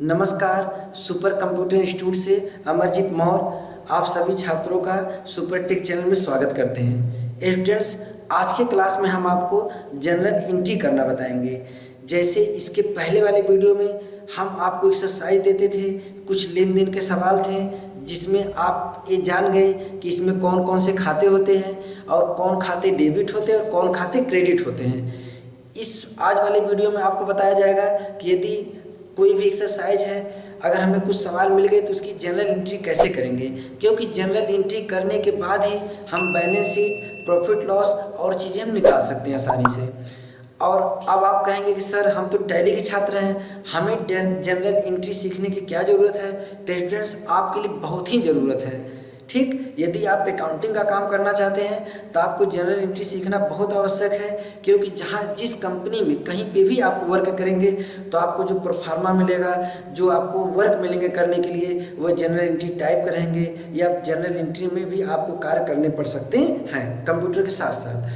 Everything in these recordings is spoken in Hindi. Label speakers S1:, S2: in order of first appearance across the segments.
S1: नमस्कार। सुपर कंप्यूटर इंस्टीट्यूट से अमरजीत मौर्य आप सभी छात्रों का सुपर टेक चैनल में स्वागत करते हैं। स्टूडेंट्स, आज के क्लास में हम आपको जनरल एंट्री करना बताएंगे। जैसे इसके पहले वाले वीडियो में हम आपको एक्सरसाइज देते थे, कुछ लेन देन के सवाल थे जिसमें आप ये जान गए कि इसमें कौन कौन से खाते होते हैं और कौन खाते डेबिट होते हैं और कौन खाते क्रेडिट होते हैं। इस आज वाले वीडियो में आपको बताया जाएगा कि यदि कोई भी एक्सरसाइज है, अगर हमें कुछ सवाल मिल गए तो उसकी जनरल एंट्री कैसे करेंगे, क्योंकि जनरल एंट्री करने के बाद ही हम बैलेंस शीट, प्रॉफिट लॉस और चीज़ें हम निकाल सकते हैं आसानी से। और अब आप कहेंगे कि सर हम तो टैली के छात्र हैं, हमें जनरल एंट्री सीखने की क्या ज़रूरत है। तो स्टूडेंट्स, आपके लिए बहुत ही ज़रूरत है। ठीक, यदि आप अकाउंटिंग का काम करना चाहते हैं तो आपको जनरल एंट्री सीखना बहुत आवश्यक है, क्योंकि जिस कंपनी में कहीं पे भी आप वर्क करेंगे तो आपको जो प्रोफार्मा मिलेगा, जो आपको वर्क मिलेंगे करने के लिए, वह जनरल एंट्री टाइप करेंगे या जनरल एंट्री में भी आपको कार्य करने पड़ सकते हैं कंप्यूटर के साथ साथ।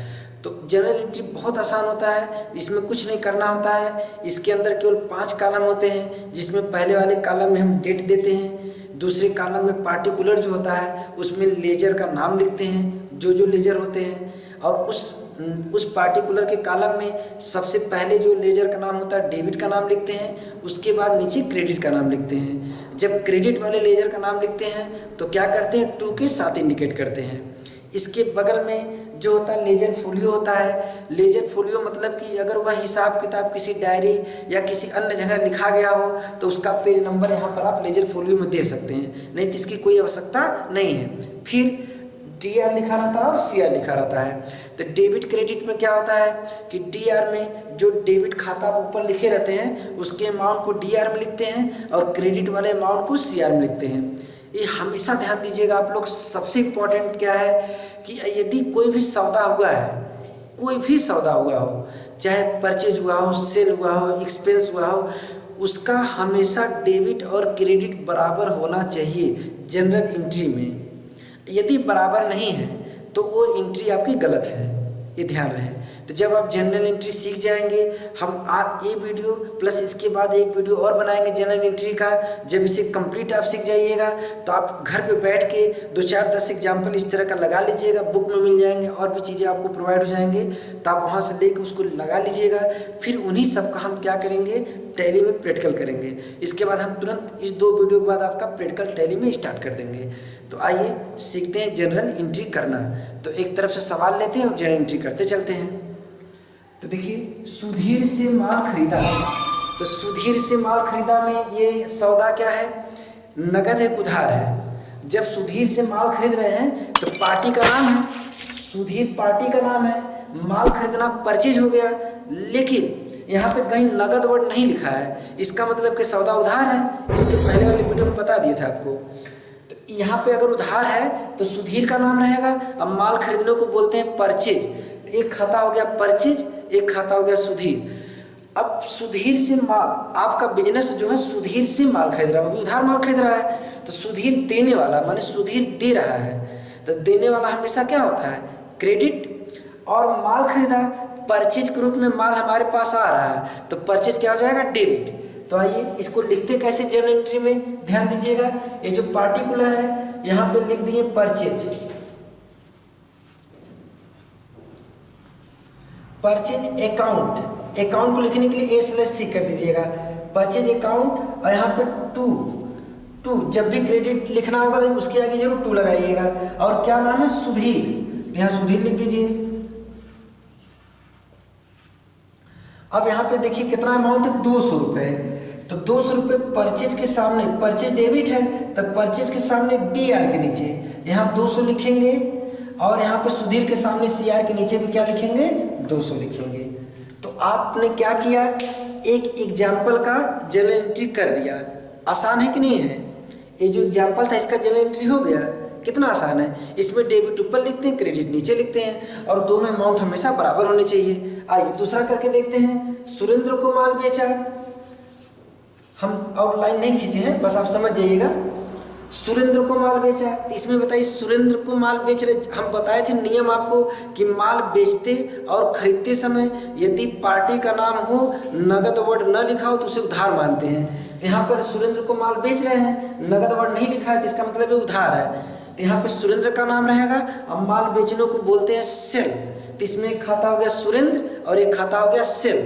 S1: तो जनरल एंट्री बहुत आसान होता है, इसमें कुछ नहीं करना होता है। इसके अंदर केवल 5 कॉलम होते हैं, जिसमें पहले वाले कॉलम में हम डेट देते हैं, दूसरे कॉलम में पार्टिकुलर जो होता है उसमें लेजर का नाम लिखते हैं, जो लेजर होते हैं, और उस पार्टिकुलर के कॉलम में सबसे पहले जो लेजर का नाम होता है डेबिट का नाम लिखते हैं, उसके बाद नीचे क्रेडिट का नाम लिखते हैं। जब क्रेडिट वाले लेजर का नाम लिखते हैं तो क्या करते हैं, 2 के साथ इंडिकेट करते हैं। इसके बगल में जो होता है लेजर फोलियो होता है। लेजर फोलियो मतलब कि अगर वह हिसाब किताब किसी डायरी या किसी अन्य जगह लिखा गया हो तो उसका पेज नंबर यहाँ पर आप लेजर फोलियो में दे सकते हैं, नहीं तो इसकी कोई आवश्यकता नहीं है। फिर DR लिखा रहता है और CR लिखा रहता है। तो डेबिट क्रेडिट में क्या होता है कि DR में जो डेबिट खाता आप ऊपर लिखे रहते हैं उसके अमाउंट को DR में लिखते हैं और क्रेडिट वाले अमाउंट को CR में लिखते हैं। ये हमेशा ध्यान दीजिएगा आप लोग। सबसे इम्पोर्टेंट क्या है कि यदि कोई भी सौदा हुआ है, कोई भी सौदा हुआ हो, चाहे परचेज हुआ हो, सेल हुआ हो, एक्सपेंस हुआ हो, उसका हमेशा डेबिट और क्रेडिट बराबर होना चाहिए जनरल एंट्री में। यदि बराबर नहीं है तो वो एंट्री आपकी गलत है, ये ध्यान रहे। तो जब आप जनरल एंट्री सीख जाएंगे, हम ये वीडियो प्लस इसके बाद एक वीडियो और बनाएंगे जनरल एंट्री का। जब इसे कंप्लीट आप सीख जाइएगा तो आप घर पे बैठ के 2-4-10 एग्जाम्पल इस तरह का लगा लीजिएगा, बुक में मिल जाएंगे और भी चीज़ें आपको प्रोवाइड हो जाएंगे, तो आप वहाँ से लेकर उसको लगा लीजिएगा। फिर उन्हीं सब का हम क्या करेंगे, टैली में प्रैक्टिकल करेंगे। इसके बाद हम तुरंत इस 2 वीडियो के बाद आपका प्रैक्टिकल टैली में स्टार्ट कर देंगे। तो आइए सीखते हैं जनरल एंट्री करना। तो एक तरफ से सवाल लेते हैं और जनरल एंट्री करते चलते हैं। तो देखिए, सुधीर से माल खरीदा। तो सुधीर से माल खरीदा में ये सौदा क्या है, नगद है, उधार है। जब सुधीर से माल खरीद रहे हैं तो पार्टी का नाम है, सुधीर पार्टी का नाम है। माल खरीदना परचेज हो गया, लेकिन यहाँ पे कहीं नगद वर्ड नहीं लिखा है, इसका मतलब कि सौदा उधार है। इसके पहले वाले वीडियो में बता दिया था आपको। तो यहाँ पे अगर उधार है तो सुधीर का नाम रहेगा। अब माल खरीदने को बोलते हैं परचेज। एक खाता हो गया परचेज, एक खाता हो गया सुधीर। अब सुधीर से माल, आपका बिजनेस जो है सुधीर से माल खरीद रहा है, अभी उधार माल खरीद रहा है। तो सुधीर देने वाला माने सुधीर दे रहा है, तो देने वाला हमेशा क्या होता है, क्रेडिट। और माल खरीदा परचेज के रूप में माल हमारे पास आ रहा है, तो परचेज क्या हो जाएगा, डेबिट। तो आइए इसको लिखते कैसे जनरल एंट्री में, ध्यान दीजिएगा। ये जो पार्टिकुलर है यहाँ पे लिख दिए परचेज, परचेज अकाउंट। अकाउंट को लिखने के लिए A/C कर दीजिएगा, परचेज अकाउंट। और यहाँ पे टू जब भी क्रेडिट लिखना होगा तो उसके आगे जरूर 2 लगाइएगा। और क्या नाम है, सुधीर, यहाँ सुधीर लिख दीजिए। अब यहाँ पे देखिए कितना अमाउंट है, 200 रुपये। तो 200 रुपये परचेज के सामने, परचेज डेबिट है तो परचेज के सामने DR के नीचे यहाँ 200 लिखेंगे, और यहाँ पे सुधीर के सामने CR के नीचे भी क्या लिखेंगे, 200 लिखेंगे। तो आपने क्या किया, एक एग्जाम्पल का जनरल एंट्री कर दिया। आसान है कि नहीं है, ये जो एग्जाम्पल था इसका जनरल एंट्री हो गया। कितना आसान है, इसमें डेबिट ऊपर लिखते हैं, क्रेडिट नीचे लिखते हैं, और दोनों अमाउंट हमेशा बराबर होने चाहिए। आइए दूसरा करके देखते हैं। सुरेंद्र को माल बेचा, हम आउटलाइन नहीं खींचे हैं, बस आप समझ जाइएगा। सुरेंद्र को माल बेचा, इसमें बताइए सुरेंद्र को माल बेच रहे। हम बताए थे नियम आपको कि माल बेचते और खरीदते समय यदि पार्टी का नाम हो, नगद वर्ड न लिखा हो तो उसे उधार मानते हैं। तो यहाँ पर सुरेंद्र को माल बेच रहे हैं, नगद वर्ड नहीं लिखा है तो इसका मतलब है उधार है। तो यहाँ पे सुरेंद्र का नाम रहेगा और माल बेचने को बोलते हैं सेल। तो इसमें एक खाता हो गया सुरेंद्र और एक खाता हो गया सेल।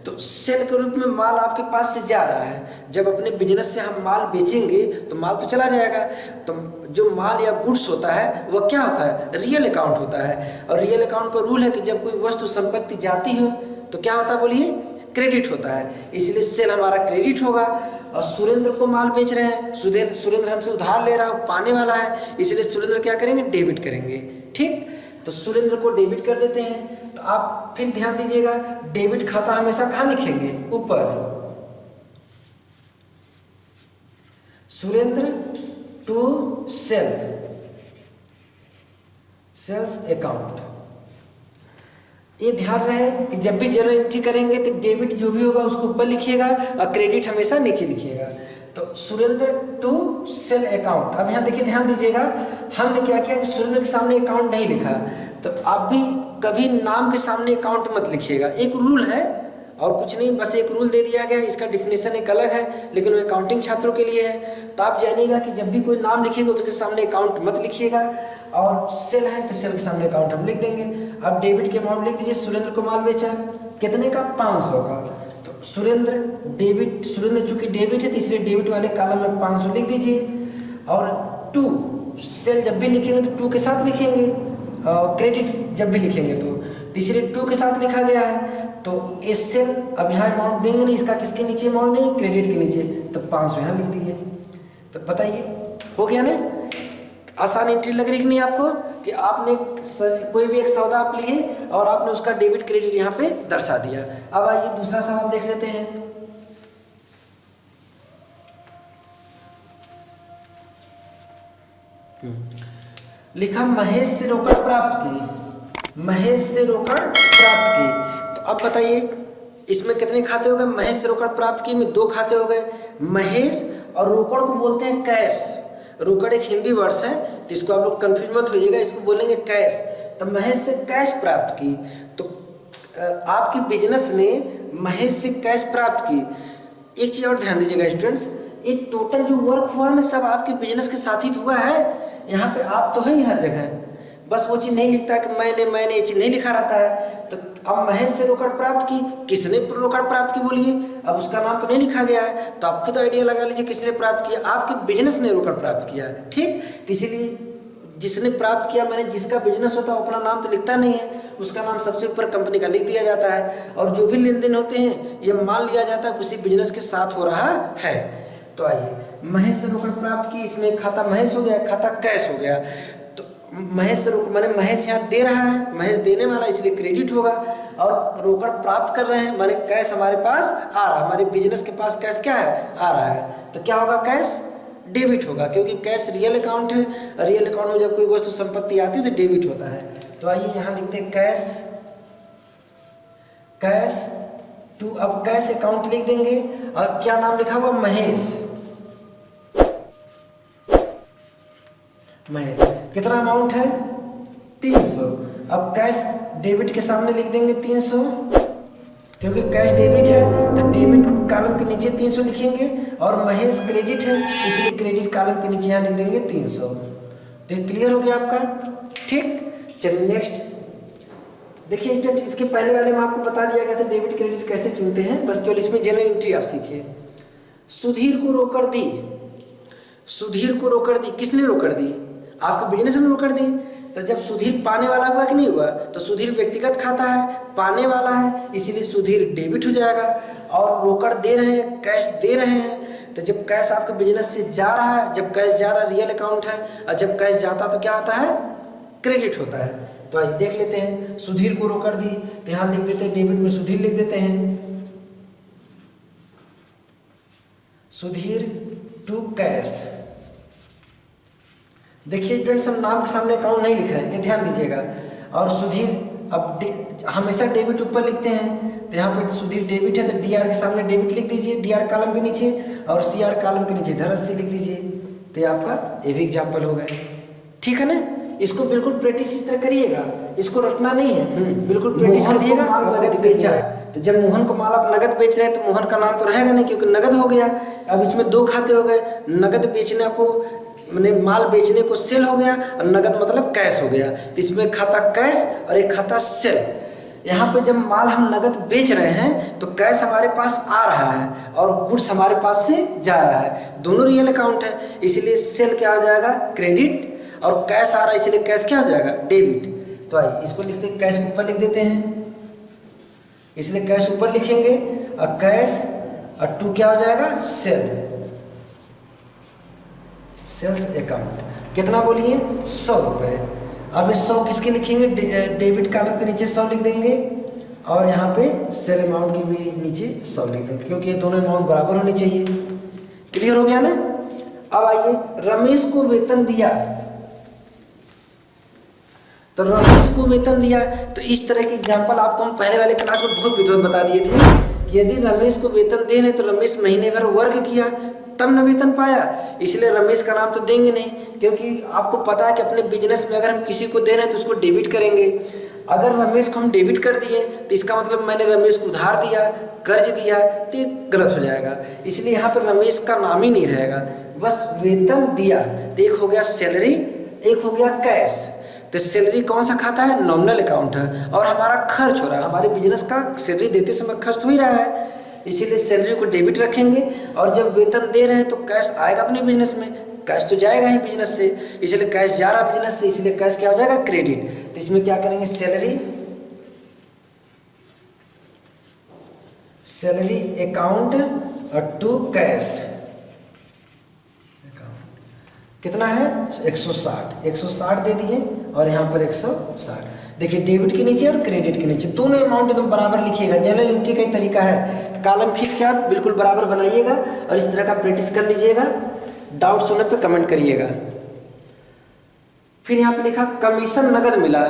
S1: तो सेल के रूप में माल आपके पास से जा रहा है। जब अपने बिजनेस से हम माल बेचेंगे तो माल तो चला जाएगा। तो जो माल या गुड्स होता है वह क्या होता है, रियल अकाउंट होता है। और रियल अकाउंट का रूल है कि जब कोई वस्तु संपत्ति जाती हो तो क्या होता है बोलिए, क्रेडिट होता है। इसलिए सेल हमारा क्रेडिट होगा। और सुरेंद्र को माल बेच रहे हैं, सुरेंद्र हमसे उधार ले रहा है, पाने वाला है, इसलिए सुरेंद्र क्या करेंगे, डेबिट करेंगे। ठीक, तो सुरेंद्र को डेबिट कर देते हैं। तो आप फिर ध्यान दीजिएगा, डेबिट खाता हमेशा कहाँ लिखेंगे, ऊपर। Surendra to sales account. ये ध्यान रहे कि जब भी जर्नल एंट्री करेंगे तो डेबिट जो भी होगा उसको ऊपर लिखिएगा और क्रेडिट हमेशा नीचे लिखिएगा। तो सुरेंद्र टू सेल अकाउंट। अब यहाँ देखिए, ध्यान दीजिएगा, हमने क्या किया कि सुरेंद्र के सामने अकाउंट नहीं लिखा। तो आप भी कभी नाम के सामने अकाउंट मत लिखिएगा। एक रूल है और कुछ नहीं, बस एक रूल दे दिया गया है। इसका डिफिनेशन एक अलग है लेकिन वो अकाउंटिंग छात्रों के लिए है। तो आप जानिएगा कि जब भी कोई नाम लिखिएगा उसके सामने अकाउंट मत लिखिएगा। और सेल है तो सेल के सामने अकाउंट हम लिख देंगे। अब डेबिट के अमाउंट लिख दीजिए। सुरेंद्र को माल बेचा कितने का, 500 का। तो सुरेंद्र डेबिट, सुरेंद्र चूंकि डेबिट है तो इसलिए डेबिट वाले कॉलम में 500 लिख दीजिए। और टू सेल जब भी लिखेंगे तो टू के साथ लिखेंगे, और क्रेडिट जब भी लिखेंगे तो तीसरे टू के साथ लिखा गया है। तो इस सेल अब यहाँ अमाउंट देंगे नहीं, इसका किसके नीचे अमाउंट देंगे, क्रेडिट के नीचे। तो 500 यहाँ लिख दीजिए। तो बताइए हो गया ना, आसान एंट्री लग रही कि नहीं आपको, कि आपने कोई भी एक सौदा आप लिए और आपने उसका डेबिट क्रेडिट यहाँ पे दर्शा दिया। अब आइए दूसरा सवाल देख लेते हैं। लिखा महेश से रोकड़ प्राप्त की, महेश से रोकड़ प्राप्त की। तो अब बताइए इसमें कितने खाते हो गए, महेश से रोकड़ प्राप्त की में 2 खाते हो गए। महेश और रोकड़ को बोलते हैं कैश। रोकड़ एक हिंदी वर्ड्स है तो इसको आप लोग कंफ्यूज मत होइएगा, इसको बोलेंगे कैश। तो महेश से कैश प्राप्त की। तो आपके बिजनेस ने महेश से कैश प्राप्त की। एक चीज़ और ध्यान दीजिएगा स्टूडेंट्स, ये टोटल जो वर्क हुआ ना सब आपके बिजनेस के साथ ही हुआ है। यहाँ पे आप तो है ही हर जगह, बस वो चीज़ नहीं लिखता कि मैंने ये चीज़ नहीं लिखा रहता है। तो अब महेश से रोकड़ प्राप्त की, किसने रोकड़ प्राप्त की बोलिए, अब उसका नाम तो नहीं लिखा गया है। तो आप खुद आइडिया लगा लीजिए किसने प्राप्त किया, आपके बिजनेस ने रोकड़ प्राप्त किया। ठीक, तो इसीलिए जिसने प्राप्त किया, मैंने जिसका बिजनेस होता है अपना नाम तो लिखता नहीं है, उसका नाम सबसे ऊपर कंपनी का लिख दिया जाता है। और जो भी लेन देन होते हैं ये मान लिया जाता है किसी बिजनेस के साथ हो रहा है। तो आइए, महेश से रोकड़ प्राप्त की, इसमें खाता महेश हो गया, खाता कैश हो गया। तो महेश से मैंने महेश यहाँ दे रहा है, महेश देने वाला इसलिए क्रेडिट होगा। और रोकड़ प्राप्त कर रहे हैं माने कैश हमारे पास आ रहा है, हमारे बिजनेस के पास कैश क्या है, आ रहा है। तो क्या होगा, कैश डेबिट होगा, क्योंकि कैश रियल अकाउंट है। रियल अकाउंट में जब कोई वस्तु संपत्ति आती है तो डेबिट होता है। तो आइए यहाँ लिखते हैं कैश टू। अब कैश अकाउंट लिख देंगे और क्या नाम लिखा हुआ, महेश। कितना अमाउंट है, 300। अब कैश डेबिट के सामने लिख देंगे 300, क्योंकि कैश डेबिट है तो डेबिट कॉलम के नीचे 300 लिखेंगे। और महेश क्रेडिट है इसलिए क्रेडिट कॉलम के नीचे यहाँ लिख देंगे 300। तो ये क्लियर हो गया आपका। ठीक, चलिए नेक्स्ट देखिए। इसके पहले वाले में आपको बता दिया गया था डेबिट क्रेडिट कैसे चुनते हैं, बस केवल इसमें जनरल एंट्री आप सीखिए। सुधीर को रोकड़ दी, सुधीर को रोकड़ दी, किसने रोकड़ दी, आपके बिजनेस में रोकड़ दी। तो जब सुधीर पाने वाला हुआ कि नहीं हुआ, तो सुधीर व्यक्तिगत खाता है, पाने वाला है, इसीलिए सुधीर डेबिट हो जाएगा। और रोकड़ दे रहे हैं, कैश दे रहे हैं। तो जब कैश आपके बिजनेस से जा रहा है, जब कैश जा रहा है रियल अकाउंट है, और जब कैश जाता तो क्या होता है, क्रेडिट होता है। तो आइए देख लेते हैं, सुधीर को रोकड़ दी तो यहाँ लिख देते हैं, डेबिट में सुधीर लिख देते हैं, सुधीर टू कैश। देखिए स्टूडेंट्स, हम नाम के सामने अकाउंट नहीं लिख रहे हैं, ये ध्यान दीजिएगा। और सुधीर अब हमेशा डेबिट ऊपर लिखते हैं, तो यहाँ पे सुधीर डेबिट है तो डीआर के सामने डेबिट लिख दीजिए, डीआर कॉलम के नीचे, और सीआर कॉलम के नीचे धरस्सी लिख दीजिए। तो ये आपका ये भी एग्जाम्पल हो गए। ठीक है ना, इसको बिल्कुल प्रैक्टिस इस तरह करिएगा, इसको रटना नहीं है, बिल्कुल प्रैक्टिस करिएगा। नगद बेचा है तो जब मोहन को माल आप नगद बेच रहे हैं तो मोहन का नाम तो रहेगा नहीं, क्योंकि नगद हो गया। अब इसमें दो खाते हो गए, नगद बेचने को मैंने माल बेचने को सेल हो गया और नगद मतलब कैश हो गया। तो इसमें एक खाता कैश और एक खाता सेल। यहाँ पे जब माल हम नगद बेच रहे हैं तो कैश हमारे पास आ रहा है और गुड्स हमारे पास से जा रहा है, दोनों रियल अकाउंट है, इसलिए सेल क्या हो जाएगा, क्रेडिट, और कैश आ रहा है इसलिए कैश क्या हो जाएगा, डेबिट। तो आइए इसको लिखते हैं, कैश ऊपर लिख देते हैं, इसलिए कैश ऊपर लिखेंगे और कैश और टू क्या हो जाएगा, सेल, सेल्स अकाउंट। कितना बोलिए, 100 रुपये। अब 100 किसके लिखेंगे, डेबिट कॉलम के नीचे 100 लिख देंगे और यहाँ पे सेल अमाउंट की भी नीचे 100 लिख देंगे, क्योंकि ये दोनों अमाउंट बराबर होनी चाहिए। क्लियर हो गया ना। अब आइए, रमेश को वेतन दिया, तो रमेश को वेतन दिया, तो इस तरह के एग्जाम्पल आपको हम पहले वाले क्लास में बहुत विधिवत बता दिए थे कि यदि रमेश को वेतन दे रहे तो रमेश महीने भर वर्क किया तब न वेतन पाया, इसलिए रमेश का नाम तो देंगे नहीं, क्योंकि आपको पता है कि अपने बिजनेस में अगर हम किसी को दे रहे हैं तो उसको डेबिट करेंगे। अगर रमेश को हम डेबिट कर दिए तो इसका मतलब मैंने रमेश को उधार दिया, कर्ज दिया, तो ये गलत हो जाएगा, इसलिए यहाँ पर रमेश का नाम ही नहीं रहेगा, बस वेतन दिया। तो एक हो गया सैलरी, एक हो गया कैश। तो सैलरी कौन सा खाता है, नॉमिनल अकाउंट है, और हमारा खर्च हो रहा है, हमारे बिजनेस का सैलरी देते समय खर्च हो ही रहा है, इसीलिए सैलरी को डेबिट रखेंगे। और जब वेतन दे रहे हैं तो कैश आएगा अपने बिजनेस में, कैश तो जाएगा ही बिजनेस से, इसलिए कैश जा रहा बिजनेस से, इसलिए कैश क्या हो जाएगा, क्रेडिट। तो इसमें क्या करेंगे, सैलरी, सैलरी अकाउंट और टू कैश कितना है, 160, 160 दे दिए और यहाँ पर 160। देखिए डेबिट के नीचे और क्रेडिट के नीचे दोनों अमाउंट एकदम बराबर लिखिएगा। जनरल एंट्री का ही तरीका है, कॉलम खींच के आप बिल्कुल बराबर बनाइएगा और इस तरह का प्रैक्टिस कर लीजिएगा। डाउट्स होने पे कमेंट करिएगा। फिर यहाँ पे लिखा कमीशन नगद मिला।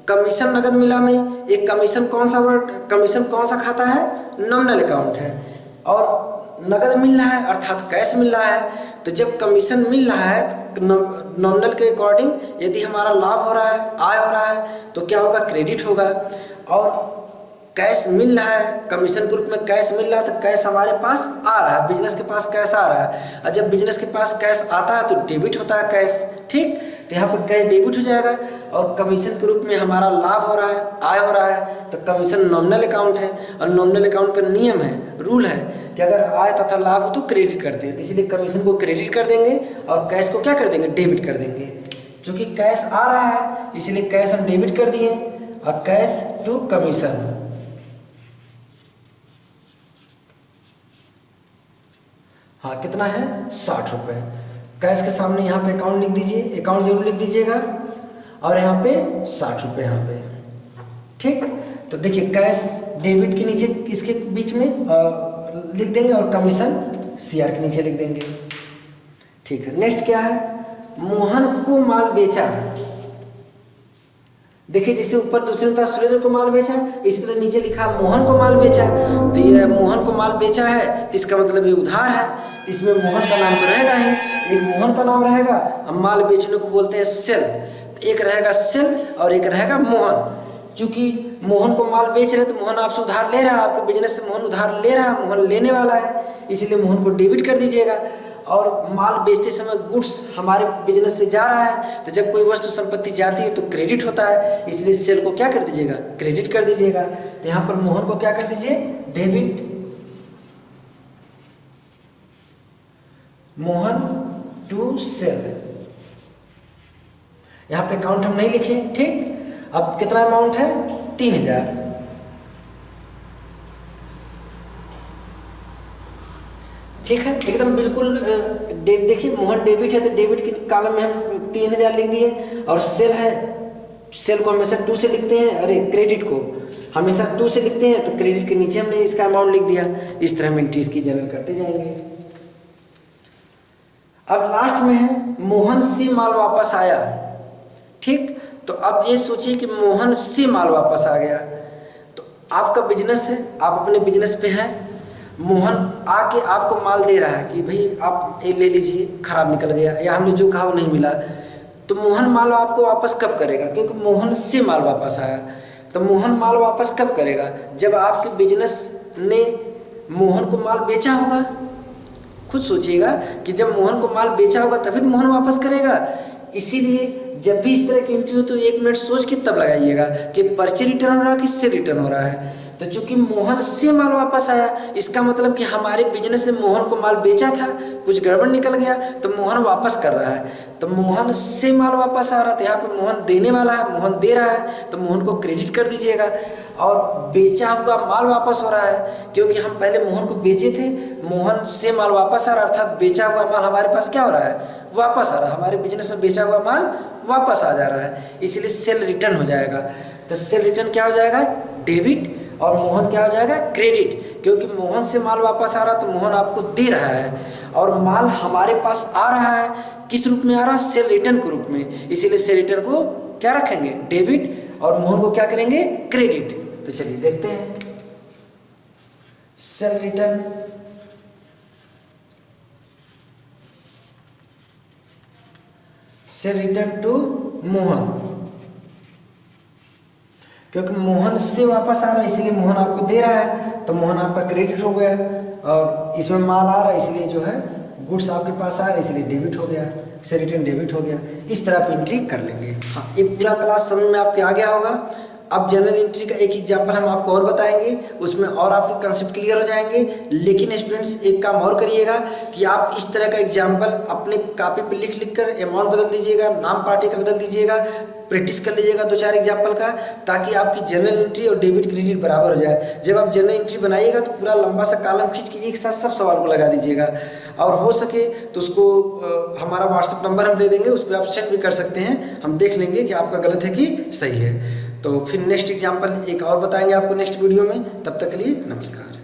S1: कमीशन नगद मिला में एक कमीशन कौन सा वर्ड, कमीशन कौन सा खाता है, नॉमिनल अकाउंट है, और नगद मिल रहा है अर्थात कैश मिल रहा है। तो जब कमीशन मिल रहा है तो नॉमिनल के अकॉर्डिंग यदि हमारा लाभ हो रहा है, आय हो रहा है, तो क्या होगा, क्रेडिट होगा। और कैश मिल रहा है, कमीशन के रूप में कैश मिल रहा है, तो कैश हमारे पास आ रहा है, बिजनेस के पास कैश आ रहा है, और जब बिजनेस के पास कैश आता है तो डेबिट होता है कैश, ठीक। तो यहाँ पर कैश डेबिट हो जाएगा, और कमीशन के रूप में हमारा लाभ हो रहा है, आय हो रहा है, तो कमीशन नॉमिनल अकाउंट है, और नॉमिनल अकाउंट का नियम है, रूल है कि अगर आय तथा लाभ हो तो क्रेडिट करते हैं, तो इसीलिए कमीशन को क्रेडिट कर देंगे और कैश को क्या कर देंगे, डेबिट कर देंगे। चूँकि कैश आ रहा है इसलिए कैश हम डेबिट कर दिए और कैश टू कमीशन। हाँ कितना है, 60 रुपये। कैश के सामने यहाँ पे अकाउंट लिख दीजिए, अकाउंट जरूर लिख दीजिएगा, और यहाँ पे 60 रुपये यहाँ पे, ठीक। तो देखिए कैश डेबिट के नीचे इसके बीच में लिख देंगे और कमीशन सीआर के नीचे लिख देंगे, ठीक है। नेक्स्ट क्या है, मोहन को माल बेचा। देखिए जैसे ऊपर दूसरे में था सुरेंद्र को माल बेचा, इसी तरह नीचे लिखा मोहन को माल बेचा। तो ये मोहन को माल बेचा है तो इसका मतलब ये उधार है, इसमें मोहन का नाम तो रहेगा ही, एक मोहन का नाम रहेगा। हम माल बेचने को बोलते हैं सेल, तो एक रहेगा सेल और एक रहेगा मोहन। चूंकि मोहन को माल बेच रहे तो मोहन आपसे उधार ले रहा है, आपके बिजनेस से मोहन उधार ले रहा है, मोहन लेने वाला है, इसलिए मोहन को डेबिट कर दीजिएगा। और माल बेचते समय गुड्स हमारे बिजनेस से जा रहा है, तो जब कोई वस्तु संपत्ति जाती है तो क्रेडिट होता है, इसलिए सेल को क्या कर दीजिएगा, क्रेडिट कर दीजिएगा। तो यहाँ पर मोहन को क्या कर दीजिए, डेबिट, मोहन टू सेल। यहाँ पे अकाउंट हम नहीं लिखे, ठीक। अब कितना अमाउंट है, 3000, ठीक है, एकदम बिल्कुल। देखिए मोहन डेबिट है तो डेबिट के कॉलम में हम 3000 लिख दिए, और सेल है, सेल को हमेशा 2 से लिखते हैं, अरे क्रेडिट को हमेशा 2 से लिखते हैं, तो क्रेडिट के नीचे हमने इसका अमाउंट लिख दिया। इस तरह हम एंट्रीज की जनरल करते जाएंगे। अब लास्ट में है मोहन से माल वापस आया, ठीक। तो अब ये सोचिए कि मोहन से माल वापस आ गया, तो आपका बिजनेस है, आप अपने बिजनेस पे हैं, मोहन आके आपको माल दे रहा है कि भाई आप ये ले लीजिए, खराब निकल गया या हमने जो कहा वो नहीं मिला, तो मोहन माल आपको वापस कब करेगा, क्योंकि मोहन से माल वापस आया। तो मोहन माल वापस कब करेगा, जब आपके बिजनेस ने मोहन को माल बेचा होगा, खुद सोचिएगा कि जब मोहन को माल बेचा होगा तभी तो मोहन वापस करेगा। इसीलिए जब भी इस तरह की एंट्री हो तो 1 मिनट सोच के तब लगाइएगा कि पर्चे रिटर्न हो रहा है कि सेल रिटर्न हो रहा है। तो चूंकि मोहन से माल वापस आया, इसका मतलब कि हमारे बिजनेस से मोहन को माल बेचा था, कुछ गड़बड़ निकल गया तो मोहन वापस कर रहा है। तो मोहन से माल वापस आ रहा था, यहाँ पे मोहन देने वाला है, मोहन दे रहा है, तो मोहन को क्रेडिट कर दीजिएगा। और बेचा हुआ माल वापस हो रहा है क्योंकि हम पहले मोहन को बेचे थे, मोहन से माल वापस आ रहा है, अर्थात बेचा हुआ माल हमारे पास क्या हो रहा है, वापस आ रहा है। हमारे बिजनेस में बेचा हुआ माल वापस आ जा रहा है, इसलिए सेल रिटर्न हो जाएगा। तो सेल रिटर्न क्या हो जाएगा, डेबिट, और मोहन क्या हो जाएगा, क्रेडिट। क्योंकि मोहन से माल वापस आ रहा तो मोहन आपको दे रहा है और माल हमारे पास आ रहा है, किस रूप में आ रहा है, सेल रिटर्न के रूप में। इसीलिए सेल रिटर्न को क्या रखेंगे, डेबिट, और मोहन को क्या करेंगे, क्रेडिट। तो चलिए देखते हैं sale return. Sale return to Mohan, क्योंकि मोहन से वापस आ रहा है इसलिए मोहन आपको दे रहा है, तो मोहन आपका क्रेडिट हो गया। और इसमें माल आ रहा है इसलिए जो है गुड्स आपके पास आ रहा है इसलिए डेबिट हो गया, से रिटर्न डेबिट हो गया। इस तरह आप एंट्री कर लेंगे। हाँ, ये पूरा क्लास समझ में आपके आ गया होगा। अब जनरल एंट्री का एक एग्जाम्पल हम आपको और बताएंगे, उसमें और आपके कंसेप्ट क्लियर हो जाएंगे। लेकिन स्टूडेंट्स एक काम और करिएगा कि आप इस तरह का एग्जाम्पल अपने कॉपी पे लिख कर अमाउंट बदल दीजिएगा, नाम पार्टी का बदल दीजिएगा, प्रैक्टिस कर लीजिएगा 2-4 एग्जाम्पल का, ताकि आपकी जनरल एंट्री और डेबिट क्रेडिट बराबर हो जाए। जब आप जनरल एंट्री बनाइएगा तो पूरा लंबा सा कॉलम खींच के एक साथ सब सवाल को लगा दीजिएगा, और हो सके तो उसको हमारा व्हाट्सएप नंबर हम दे देंगे, उस पर आप सेंड भी कर सकते हैं। हम देख लेंगे कि आपका गलत है कि सही है। तो फिर नेक्स्ट एग्जाम्पल एक और बताएंगे आपको नेक्स्ट वीडियो में। तब तक के लिए नमस्कार।